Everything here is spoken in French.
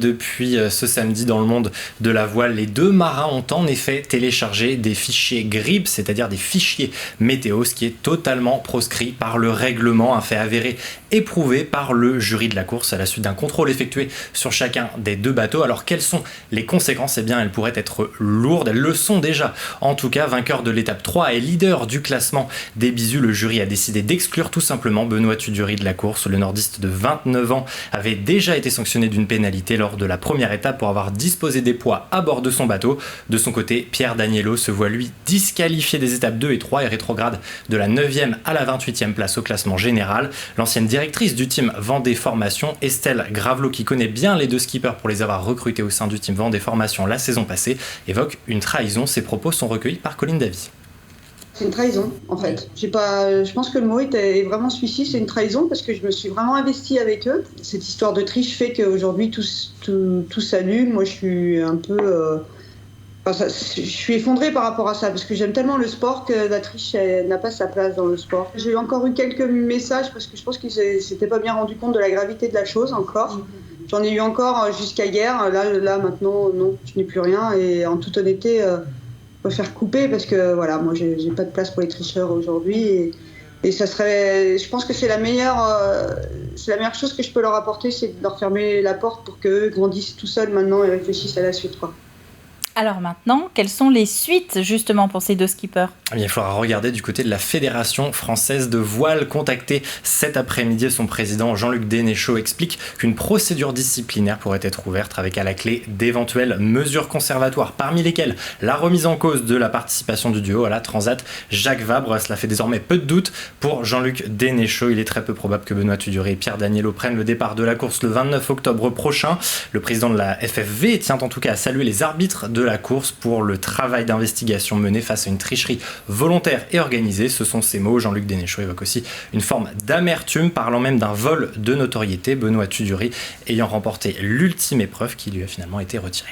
Depuis ce samedi dans le monde de la voile, les deux marins ont en effet téléchargé des fichiers GRIB, c'est-à-dire des fichiers météo, ce qui est totalement proscrit par le règlement, un fait avéré éprouvé par le jury de la course à la suite d'un contrôle effectué sur chacun des deux bateaux. Alors quelles sont les conséquences ? Eh bien elles pourraient être lourdes, elles le sont déjà. En tout cas, vainqueur de l'étape 3 et leader du classement des bisous, le jury a décidé d'exclure tout simplement Benoît Tudurie de la course. Le nordiste de 29 ans avait déjà été sanctionné d'une pénalité lors de la première étape pour avoir disposé des poids à bord de son bateau. De son côté, Pierre Daniello se voit lui disqualifié des étapes 2 et 3 et rétrograde de la 9e à la 28e place au classement général. L'ancienne directrice du team Vendée Formation, Estelle Gravelot, qui connaît bien les deux skippers pour les avoir recrutés au sein du team Vendée Formation la saison passée, évoque une trahison. Ses propos sont recueillis par Colline Davy. C'est une trahison, en fait. Je pense que le mot est vraiment celui-ci, c'est une trahison, parce que je me suis vraiment investie avec eux. Cette histoire de triche fait qu'aujourd'hui, tout s'annule. Moi, je suis un peu... je suis effondrée par rapport à ça, parce que j'aime tellement le sport que la triche n'a pas sa place dans le sport. J'ai encore eu quelques messages, parce que je pense qu'ils ne s'étaient pas bien rendu compte de la gravité de la chose encore. J'en ai eu encore jusqu'à hier. Là, maintenant, non, je n'ai plus rien. Et en toute honnêteté... me faire couper parce que voilà, moi j'ai pas de place pour les tricheurs aujourd'hui et ça serait, je pense que c'est la meilleure chose que je peux leur apporter, c'est de leur fermer la porte pour qu'eux grandissent tout seuls maintenant et réfléchissent à la suite, quoi. Alors maintenant, quelles sont les suites justement pour ces deux skippers ? Il faudra regarder du côté de la Fédération française de voile. Contacté cet après-midi, son président Jean-Luc Dénéchaud explique qu'une procédure disciplinaire pourrait être ouverte avec à la clé d'éventuelles mesures conservatoires, parmi lesquelles la remise en cause de la participation du duo à la Transat Jacques Vabre. Cela fait désormais peu de doute pour Jean-Luc Dénéchaud. Il est très peu probable que Benoît Tudurie et Pierre Daniello prennent le départ de la course le 29 octobre prochain. Le président de la FFV tient en tout cas à saluer les arbitres de la course pour le travail d'investigation mené face à une tricherie volontaire et organisée. Ce sont ses mots. Jean-Luc Dénéchaud évoque aussi une forme d'amertume, parlant même d'un vol de notoriété, Benoît Tudurie ayant remporté l'ultime épreuve qui lui a finalement été retirée.